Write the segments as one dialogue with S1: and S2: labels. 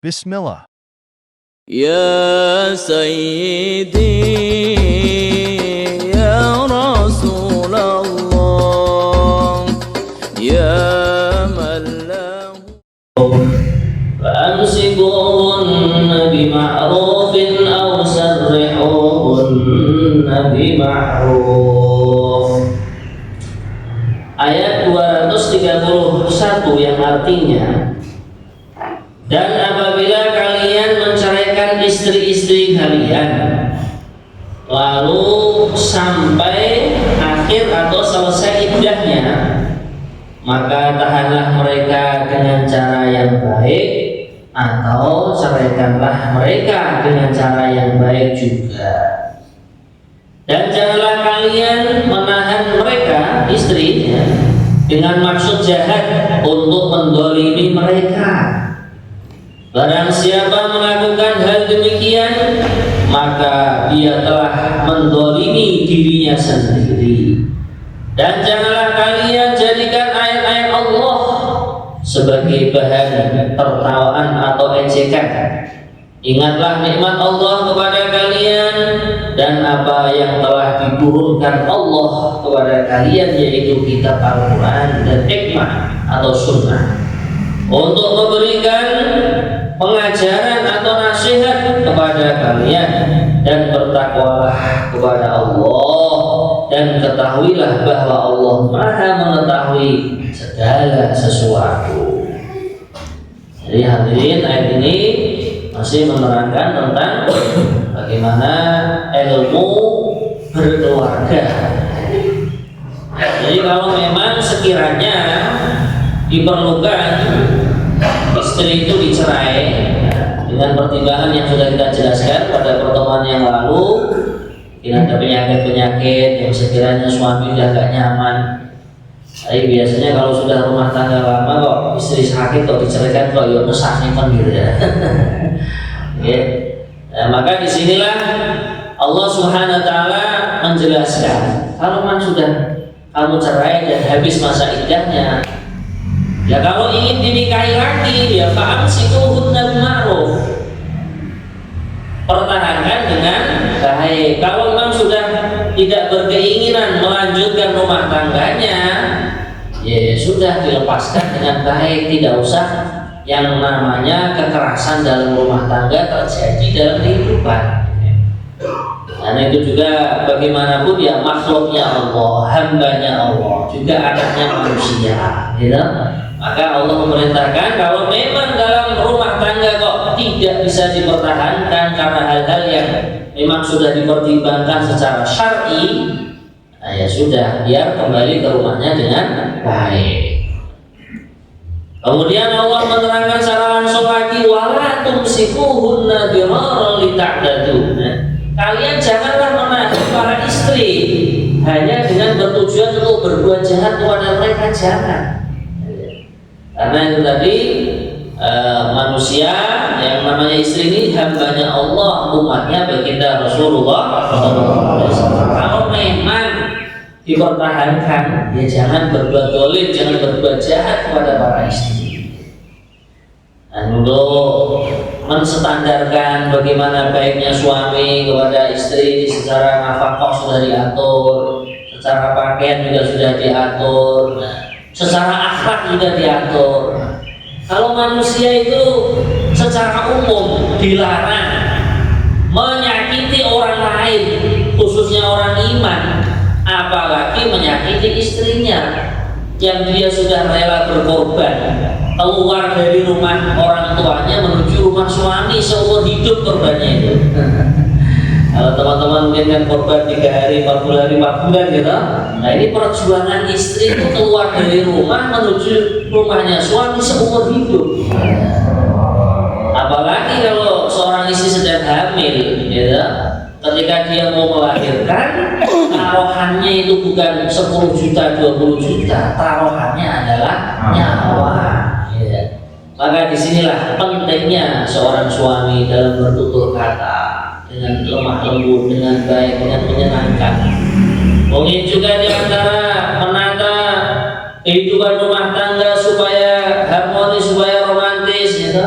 S1: Bismillah.
S2: Ya Sayyidi Ya Rasulullah Ya Mallahu Fa'amsikuhunna bima'rufin aw sarrihuhunna bima'ruf. Ayat 231 yang artinya, dan apabila kalian menceraikan istri-istri kalian lalu sampai akhir atau selesai iddahnya, maka tahanlah mereka dengan cara yang baik atau ceraikanlah mereka dengan cara yang baik juga. Dan janganlah kalian menahan mereka, istrinya, dengan maksud jahat untuk mendolimi mereka. Barang siapa melakukan hal demikian, maka dia telah mendolimi dirinya sendiri. Dan janganlah kalian jadikan ayat-ayat Allah sebagai bahan tertawaan atau ejekan. Ingatlah nikmat Allah kepada kalian dan apa yang telah diturunkan Allah kepada kalian, yaitu kitab Al-Quran dan hikmah atau sunnah, untuk memberikan pengajaran atau nasihat kepada kalian. Dan bertakwalah kepada Allah dan ketahuilah bahwa Allah Maha mengetahui segala sesuatu. Jadi hadirin, ayat ini masih menerangkan tentang bagaimana ilmu berkeluarga. Jadi kalau memang sekiranya diperlukan istri itu dicerai dengan pertimbangan yang sudah kita jelaskan pada pertemuan yang lalu, ada penyakit-penyakit yang sekiranya suami sudah gak nyaman. Tapi biasanya kalau sudah rumah tangga lama kok istri sakit kok diceraikan kok ya nesaknya kan gitu ya. Okay. Nah, maka disinilah Allah Subhanahu Wa Taala menjelaskan, kalau memang sudah kamu cerai dan habis masa iddahnya, ya kalau ingin dinikahi lagi, ya fa'amsikuhunna bima'ruf, pertahankan dengan baik. Kalau memang sudah tidak berkeinginan melanjutkan rumah tangganya, ya sudah, dilepaskan dengan baik. Tidak usah yang namanya kekerasan dalam rumah tangga terjadi dalam kehidupan. Karena itu juga bagaimanapun ya makhluknya Allah, hambanya Allah, juga anaknya manusia, gitu. Maka Allah memerintahkan kalau memang dalam rumah tangga kok tidak bisa dipertahankan karena hal-hal yang memang sudah dipertimbangkan secara syar'i, nah ya sudah, biar kembali ke rumahnya dengan baik. Kemudian Allah menerangkan secara langsung lagi, wala tumsikuhunna diraran lita'dadu. Kalian janganlah menahan para istri hanya dengan bertujuan untuk berbuat jahat kepada mereka, jangan. Karena itu tadi manusia yang namanya istri ini hambanya Allah, umatnya baginda Rasulullah SAW. Kalau memang dipertahankan, ya jangan berbuat dolim, jangan berbuat jahat kepada para istri. Dan untuk menstandarkan bagaimana baiknya suami kepada istri, secara nafkah sudah diatur, secara pakaian juga sudah diatur, secara akhlak juga diatur. Kalau manusia itu secara umum dilarang menyakiti orang lain, khususnya orang iman, apalagi menyakiti istrinya yang dia sudah rela berkorban keluar dari rumah orang tuanya menuju rumah suami seumur hidup korbannya itu. Kalau teman-teman mungkin kan korban 3 hari, 4 bulan gitu. Nah ini perjuangan istri itu keluar dari rumah menuju rumahnya suami seumur hidup. Apalagi kalau seorang istri sedang hamil, gitu. Ketika dia mau melahirkan, taruhannya itu bukan 10 juta, 20 juta, taruhannya adalah nyawa. Ya. Maka disinilah pentingnya seorang suami dalam bertutur kata dengan lemah lembut, dengan baik, dengan menyenangkan. Mungkin juga diantara menata kehidupan rumah tangga supaya harmonis, supaya romantis, gitu.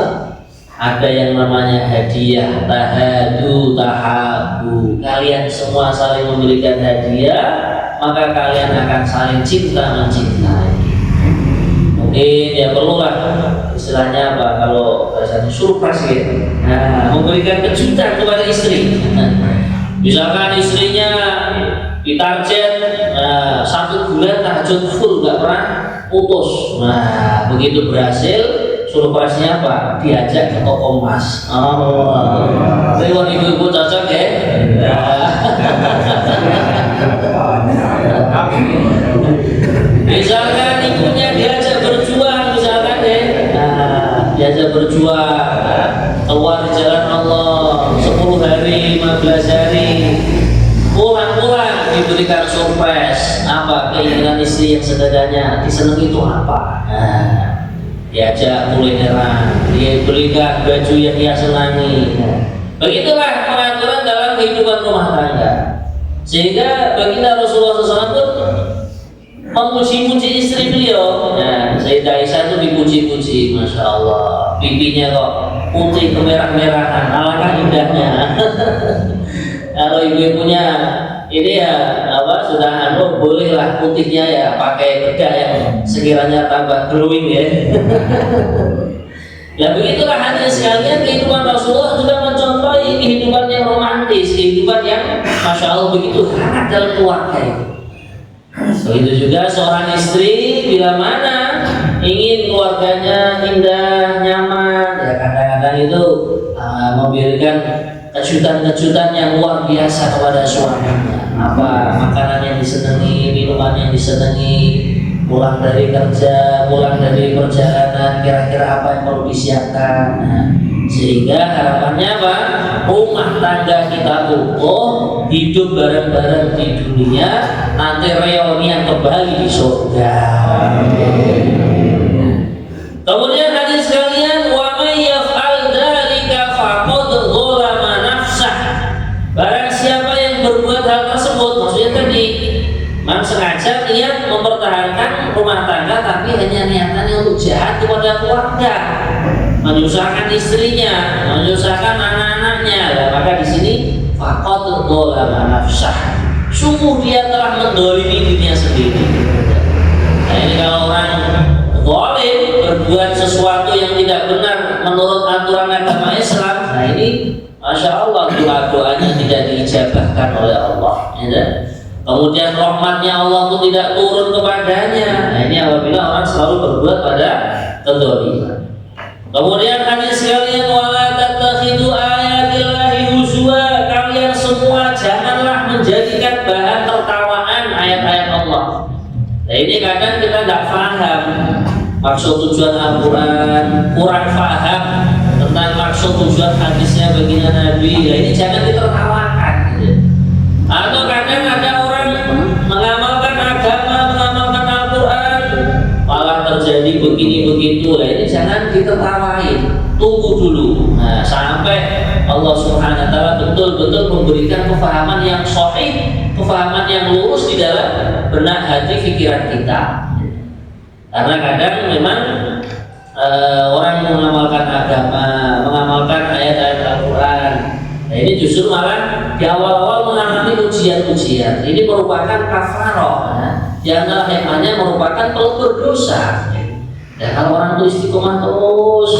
S2: Ada yang namanya hadiah, tahadu, tahabu. Kalian semua saling memberikan hadiah, maka kalian akan saling cinta mencintai. Mungkin ya perlulah istilahnya apa kalau bahasanya surprise ya. Nah, memberikan kejutan kepada istri. Misalkan istrinya ditarget 1 bulan tahajud full nggak pernah putus. Nah, begitu berhasil, surprise-nya apa? Diajak ke toko emas. Jadi buat ibu-ibu cocok ya. Misalkan ibunya diajak berjuang, misalkan ya. Diajak berjuang, keluar di jalan Allah 10 hari, 15 hari. Pulang-pulang diberikan surprise. Apa keinginan istri yang sederhana disenangi itu apa? Diajak kulineran, dia belikan baju yang dia senangi. Begitulah pengaturan dalam kehidupan rumah tangga. Sehingga baginda Rasulullah SAW pun memuji-muji istri beliau. Sayyidah Aisyah itu dipuji-puji, masya Allah. Pipinya kok putih kemerah-merahan, alangkah indahnya. Kalau ibu-ibunya ini ya apa sudah bolehlah putihnya ya pakai bedak yang sekiranya tambah glowing ya. Ya begitulah hadirin sekalian, kehidupan Rasulullah juga mencontohi kehidupan yang romantis, kehidupan yang masya Allah begitu hangat dalam keluarga itu. Begitu juga seorang istri bila mana ingin keluarganya indah, nyaman, ya kadang-kadang itu memberikan kejutan-kejutan yang luar biasa kepada suaminya. Apa makanan yang disenangi, minuman yang disenangi, pulang dari kerja, pulang dari perjalanan, kira-kira apa yang perlu disiapkan. Sehingga harapannya apa? Rumah tangga kita utuh, hidup bareng-bareng di dunia, nanti reunian kembali di surga. Kemudian hadis sekalian, wa may yaf'al dzalika faqad dzalama nafsah. Barang siapa yang berbuat hal tersebut, maksudnya tadi memang sengaja niat mempertahankan rumah tangga tapi hanya niatannya untuk jahat kepada keluarga, menyusahkan istrinya, menyusahkan anak-anaknya, maka di sini faqad dzalama nafsah. Sungguh dia telah mendolimi dirinya sendiri. Nah ini kalau orang zalim berbuat sesuatu yang tidak benar menurut aturan agama Islam, nah ini masya Allah doa-doanya tidak diijabahkan oleh Allah. Ya. Kemudian rahmatnya Allah pun tidak turun kepadanya. Nah ini apabila orang selalu berbuat pada kedzaliman. Kemudian hadis sekalian, wala tattakhidu ayatillahi huzwa. Kalian semua janganlah menjadikan bahan tertawaan ayat-ayat Allah. Nah ini kadang kita tidak paham maksud tujuan Al-Quran, kurang paham tentang maksud tujuan hadisnya baginda Nabi. Ya ini jangan ditertawakan. Atau kadang ada orang mengamalkan agama, mengamalkan Al-Quran, malah terjadi begini begitu. Nah ini jangan ditertawain, tunggu dulu. Nah sampai Allah Subhanahu Wa Taala betul-betul memberikan kefahaman yang sahih, kefahaman yang lurus di dalam benak hati pikiran kita. Karena kadang memang orang mengamalkan agama, mengamalkan ayat-ayat Al-Quran, nah ini justru malah di awal-awal mengalami ujian-ujian. Ini merupakan kafaroh, di antara hikmahnya merupakan pelebur dosa. Dan kalau orang itu istiqomah terus,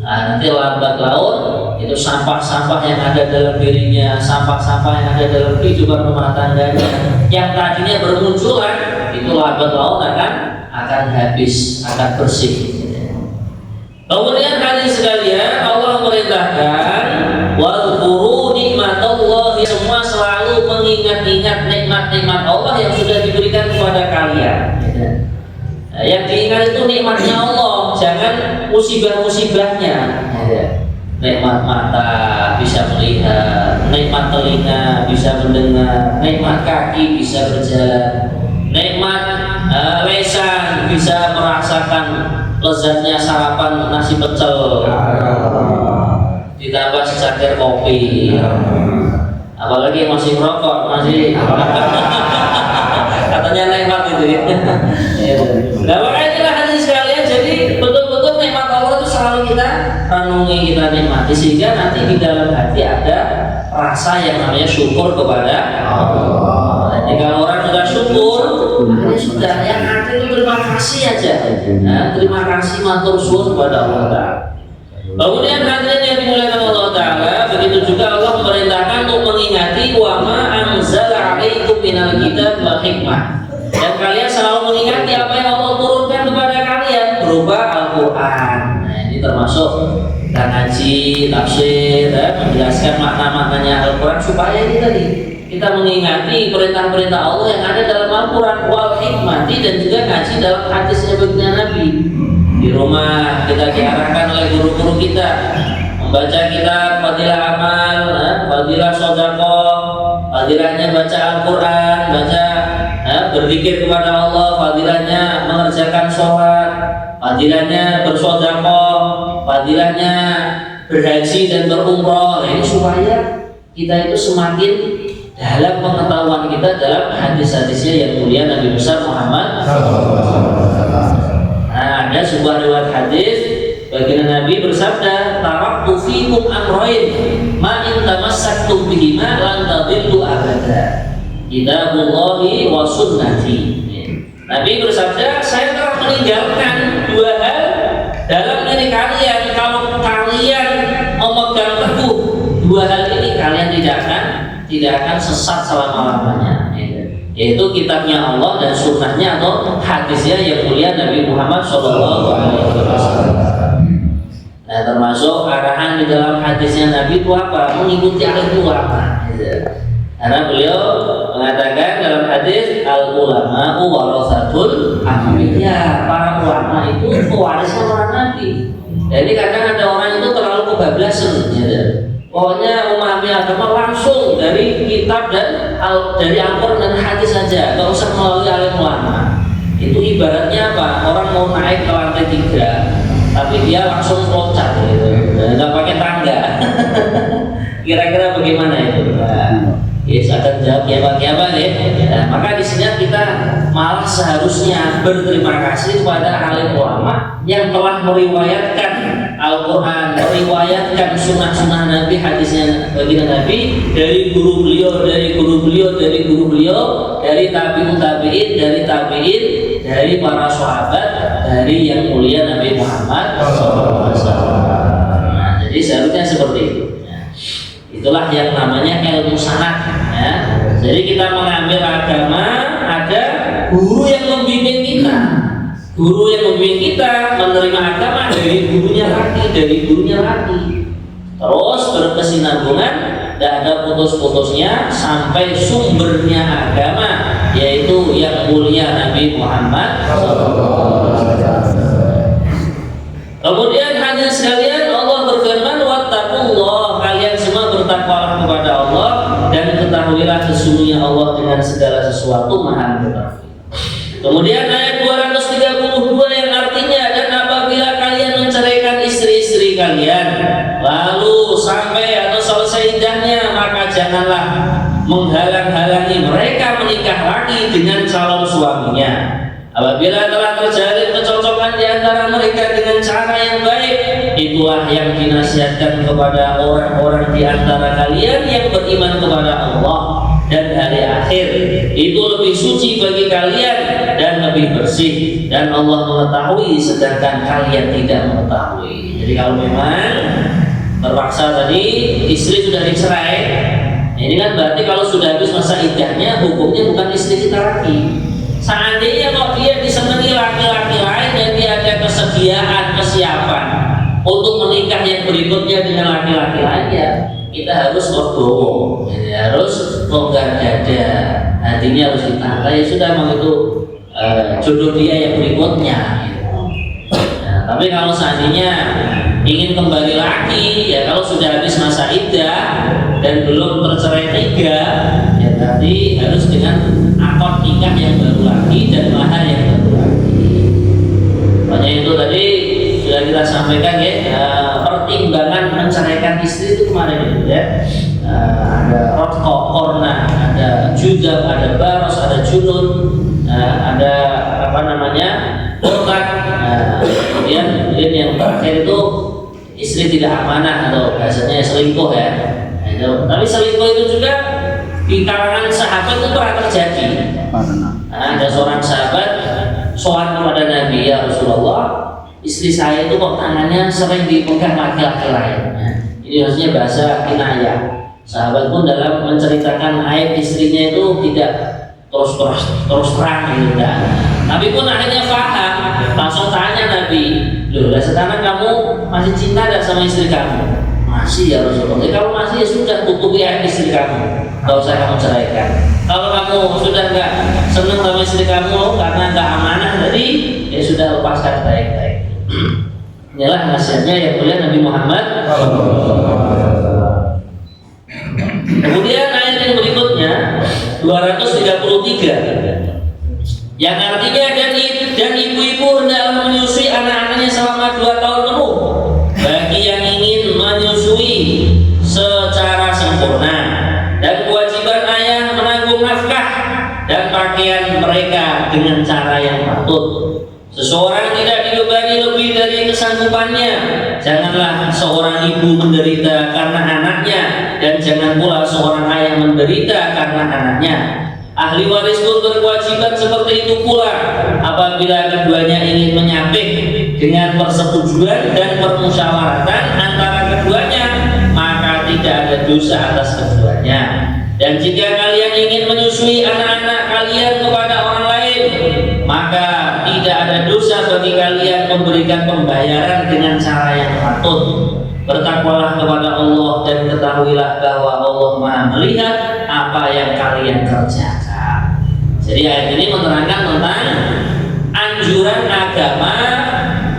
S2: nah, nanti lambat laun itu sampah-sampah yang ada dalam dirinya, sampah-sampah yang ada dalam kehidupan rumah tangganya, yang tadinya bermunculan, itu lambat laun akan habis, akan bersih. Kemudian hadis sekalian, Allah merintahkan wadhkuru nikmatallahi, semua selalu mengingat-ingat nikmat-nikmat Allah yang sudah diberikan kepada kalian. Yang diingat itu nikmatnya Allah, jangan musibah-musibahnya. Nikmat mata bisa melihat, nikmat telinga bisa mendengar, nikmat kaki bisa berjalan, nikmat lisan bisa merasakan lezatnya sarapan nasi pecel ditambah secangkir kopi. Apalagi yang masih merokok, masih katanya nikmat itu ya. Nah makanya inilah hadis sekalian, jadi betul-betul nikmat Allah itu selalu kita renungi, kita nikmati, sehingga nanti di dalam hati ada rasa yang namanya syukur kepada Allah. Jadi kalau orang sudah syukur, dia sudah yang ada itu terima kasih aja. Nah, terima kasih matur suwun kepada Allah Ta'ala. Kemudian hadirin yang dimuliakan Allah Ta'ala, begitu juga Allah memerintahkan untuk mengingati wa ma anzala 'alaikum minal kitab wal hikmah. Dan kalian selalu mengingati apa yang Allah turunkan kepada kalian berupa Al-Quran. Nah, ini termasuk kita ngaji, tafsir, menjelaskan makna-maknanya Al-Quran supaya ini tadi kita mengingati perintah-perintah Allah yang ada dalam Al-Quran wal hikmati, dan juga ngaji dalam hadisnya baginda Nabi. Di rumah kita diarahkan oleh guru-guru kita membaca kitab fadilah amal, fadilah sedekah, fadilahnya baca Al-Quran, baca berzikir kepada Allah, fadilahnya mengerjakan sholat, fadilahnya bersedekah, fadilahnya berhaji dan berumrah. Nah, ini supaya kita itu semakin dalam pengetahuan kita dalam hadis-hadisnya yang mulia Nabi besar Muhammad. Nah, ada sebuah riwayat hadis baginda Nabi bersabda, taraktu fikum amrayn ma in tamassaktum bihima lan tadillu abada, kitabullahi wa sunnati. Nabi bersabda, saya telah meninggalkan dua hal dalam diri kalian, kalau kalian memegang teguh dua hal ini, kalian tidak akan sesat selama-lamanya, yaitu kitabnya Allah dan sunnahnya atau hadisnya yang mulia Nabi Muhammad SAW. Nah, termasuk arahan di dalam hadisnya Nabi itu apa? Mengikuti alim ulama. Karena beliau mengatakan dalam hadis al-ulama warasatul anbiya, para ulama itu pewarisnya para nabi. Jadi kadang ada orang itu terlalu kebablasan, pokoknya memahami agama langsung dari kitab dan dari Al-Quran dan hadis saja, nggak usah melalui alim ulama. Itu ibaratnya apa? Orang mau naik ke lantai 3, tapi dia langsung loncat gitu, nggak pakai tangga. Kira-kira bagaimana itu? Yes, akan jawab ya apa nih? Nah, maka di sini kita malah seharusnya berterima kasih kepada alim ulama yang telah meriwayatkan Al-Quran, meriwayatkan sunnah-sunnah Nabi, hadisnya baginda Nabi dari guru beliau, dari guru beliau, dari guru beliau, dari tabi'un tabi'in, dari tabi'in, dari para sahabat, dari yang mulia Nabi Muhammad SAW. Nah, jadi seharusnya seperti itu. Itulah yang namanya ilmu sanad, ya. Jadi kita mengambil agama, ada guru yang membimbing kita. Guru yang membimbing kita menerima agama dari gurunya lagi. Terus berkesinambungan, tidak ada putus-putusnya sampai sumbernya agama, yaitu yang mulia Nabi Muhammad SAW. Kemudian hadirin sekalian, Allah berfirman, wattaqullah, kalian semua bertakwalah kepada Allah dan ketahuilah sesungguhnya Allah dengan segala sesuatu maha mengetahui. Kemudian ayat 232 yang artinya, dan apabila kalian menceraikan istri-istri kalian lalu sampai atau selesai iddahnya, maka janganlah menghalang-halangi mereka menikah lagi dengan calon suaminya. Apabila telah terjalin kecocokan di antara mereka dengan cara yang baik, itulah yang dinasihatkan kepada orang-orang di antara kalian yang beriman kepada Allah dan hari akhir. Itu lebih suci bagi kalian dan lebih bersih, dan Allah mengetahui sedangkan kalian tidak mengetahui. Jadi kalau memang terpaksa tadi istri sudah dicerai, ini kan berarti kalau sudah habis masa iddahnya, hukumnya bukan istri kita lagi. Seandainya kok dia disenangi laki-laki lain dan dia ada kesediaan, kesiapan untuk menikah yang berikutnya dengan laki-laki lain, ya kita harus legowo, harus longgar dada, hatinya harus ditata. Ya sudah, memang itu jodoh dia yang berikutnya. Nah, tapi kalau seandainya ingin kembali lagi, ya kalau sudah habis masa iddah dan belum tercerai 3, ya berarti harus dengan akad nikah yang baru lagi dan mahar yang baru lagi. Makanya itu tadi sudah kita sampaikan, ya, pertimbangan menceraikan istri itu kemarin, ya. Ada rotko, korna, ada judab, ada baros, ada junun, ada apa namanya, urkat. Kemudian yang terakhir itu istri tidak amanah atau bahasanya selingkuh ya. Itu. Tapi selingkuh itu juga di kalangan sahabat itu pernah terjadi. Ada seorang sahabat soal kepada Nabi, ya Rasulullah, istri saya itu kok tangannya sering dipegang laki-laki lain. Ini maksudnya bahasa kinayah. Sahabat pun dalam menceritakan aib istrinya itu tidak terus terang gitu kan. Nabi pun akhirnya paham, langsung tanya Nabi, loh, sekarang kamu masih cinta gak sama istri kamu? Masih ya Rasulullah. Kalau masih ya sudah tutupi aib istri kamu, gak usah kamu ceraikan. Kalau kamu sudah gak senang sama istri kamu karena gak amanah tadi, ya sudah lepaskan baik-baik. Inilah nasihatnya yang mulia Nabi Muhammad. Kemudian ayat yang berikutnya 233 yang artinya dan ibu-ibu hendaklah menyusui anak-anaknya selama 2 tahun penuh bagi yang ingin menyusui secara sempurna, dan kewajiban ayah menanggung nafkah dan pakaian mereka dengan cara yang patut. Seseorang tidak dibebani lebih dari kesanggupannya. Janganlah seorang ibu menderita karena anaknya, dan jangan pula seorang ayah menderita karena anaknya. Ahli waris pun berkewajiban seperti itu pula apabila keduanya ingin menyapih dengan persetujuan dan permusyawaratan antara keduanya, maka tidak ada dosa atas keduanya. Dan jika kalian ingin menyusui anak-anak kalian kepada orang lain, maka tidak ada dosa bagi kalian memberikan pembayaran dengan cara yang patut. Bertakwalah kepada Allah dan ketahuilah bahwa Allah Maha melihat apa yang kalian kerjakan. Jadi ayat ini menerangkan tentang anjuran agama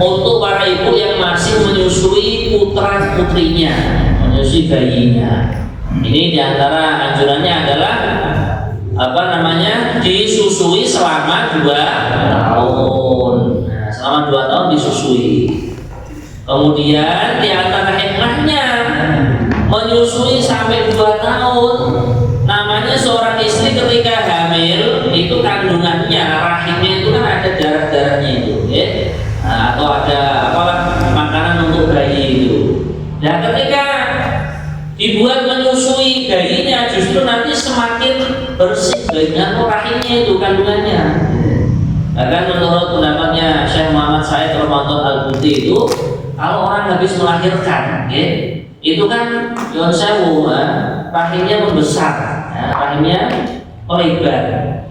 S2: untuk para ibu yang masih menyusui putra putrinya, menyusui bayinya. Ini diantara anjurannya adalah disusui selama 2 tahun. Nah, selama 2 tahun disusui. Kemudian diantara hikmahnya menyusui sampai 2 tahun. Namanya seorang istri ketika hamil itu kandungannya, rahimnya itu kan ada darah-darahnya itu, ya? Nah, atau ada makanan untuk bayi itu. Nah, ketika dibuat menyusui bayinya, justru nanti semakin bersih dengan rahimnya itu, kandungannya. Bahkan menurut pendapatnya Syekh Muhammad Said Ramadan Al-Buti itu, kalau orang habis melahirkan, ya, itu kan yon sewu, rahimnya membesar, ya, rahimnya melebar.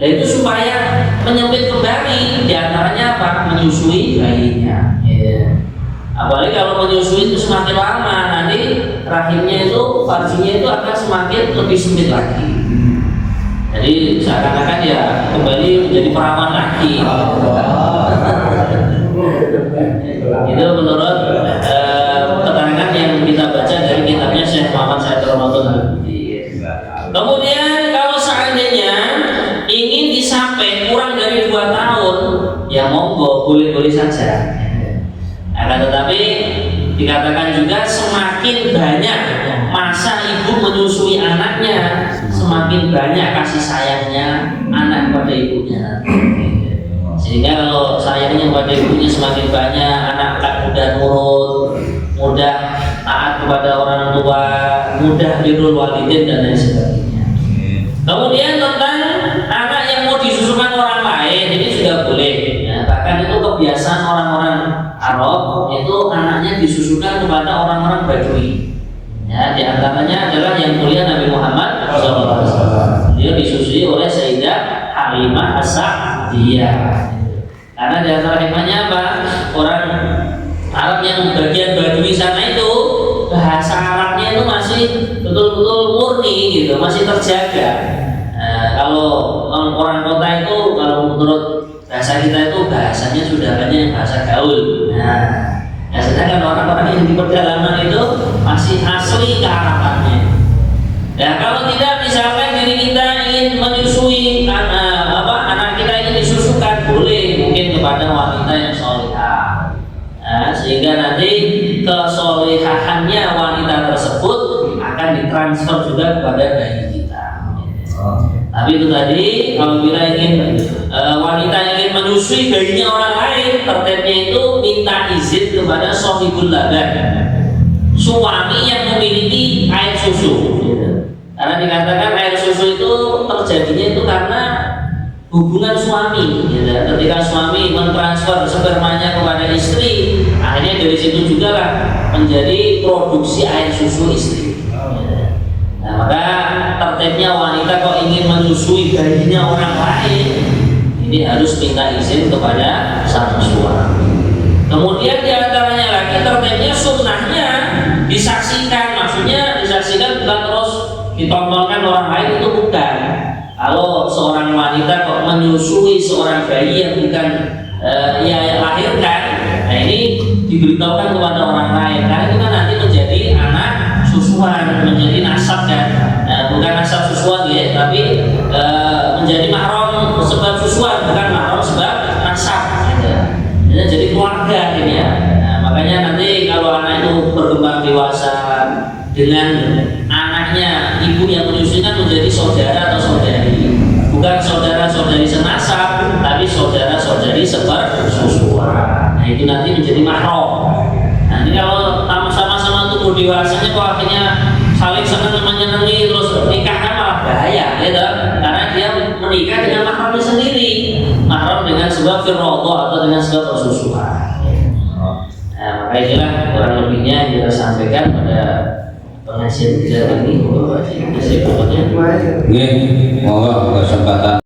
S2: Dan itu supaya menyempit kembali, diantaranya apa? Menyusui bayinya. Ya. Apalagi kalau menyusui itu semakin lama, nanti rahimnya itu, farjinya itu akan semakin lebih sempit lagi. Jadi seakan-akan ya kembali menjadi perawan lagi. Itu menurut keterangan yang kita baca dari kitabnya Syekh Muhammad Said Ramadan. Kemudian kalau seandainya ingin disampai kurang dari 2 tahun, ya monggo, boleh-boleh saja. Akan tetapi dikatakan juga semakin banyak masa ibu menyusui anaknya, semakin banyak kasih sayangnya anak pada ibunya. Sehingga kalau sayangnya pada ibunya semakin banyak, anak tak mudah nurut, mudah taat kepada orang tua, mudah birrul walidin dan lain sebagainya. Kemudian tentang anak yang mau disusukan orang lain, ini sudah boleh. Ya, bahkan itu kebiasaan orang-orang Arab, itu anaknya disusukan kepada orang-orang Badui. Ya, di antaranya adalah yang mulia Nabi Muhammad SAW. Dia disusui oleh Sayyidah Halimah As-Sa'diyah. Karena di antara hikmahnya apa? Orang Arab yang bagian Badui sana itu bahasa Arabnya itu masih betul-betul murni gitu, masih terjaga. Kalau orang kota itu, kalau menurut bahasa kita itu bahasanya sudah banyak bahasa gaul. Nah, sedangkan orang-orang yang di pedalaman itu masih asli kearabannya. Ya, kalau tidak, misalkan diri kita ingin menyusui anak kita ingin disusukan, boleh mungkin kepada wanita yang solihah. Nah, sehingga nanti kesolihahannya wanita tersebut akan ditransfer juga kepada bayi kita. Tapi itu tadi, apabila ingin wanita ingin menyusui bayinya orang lain, tertibnya itu minta izin kepada sohibul laban. suami yang memiliki air susu, gitu. Karena dikatakan air susu itu terjadinya itu karena hubungan suami, gitu. Ketika suami mentransfer spermanya kepada istri, akhirnya dari situ juga lah menjadi produksi air susu istri. Nah, maka tertibnya wanita kok ingin menyusui bayinya orang lain, ini harus minta izin kepada sang suami. Kemudian diantaranya lagi tertibnya sunnahnya disaksikan, maksudnya disaksikan bukan terus ditontonkan orang lain, itu bukan. Kalau seorang wanita kok menyusui seorang bayi yang bukan ia lahirkan, nah ini diberitahukan kepada orang lain, karena itu kan nanti menjadi anak susuan, menjadi nasab kan, bukan nasab susuan ya, tapi menjadi mahram sebab susuan, bukan mahram sebab nasab, gitu. Jadi keluarga ini ya. Nah, makanya nanti kalau anak itu berkembang dewasa dengan anaknya, ibu yang menyusui kan menjadi saudara atau saudari, bukan saudara-saudari senasab, tapi saudara-saudari sepersusuan. Nah itu nanti menjadi mahram. Nanti kalau sama-sama tumbuh dewasanya kok akhirnya saling senang menyenangi terus nikahnya malah bahaya, gitu. Karena dia menikah dengan mahramnya sendiri, mahram dengan sebab firrodoh atau dengan sebab persusuan. Nah maka itulah kurang lebihnya kita sampaikan pada pengajian kita ini. Terima kasih. Monggo kesempatan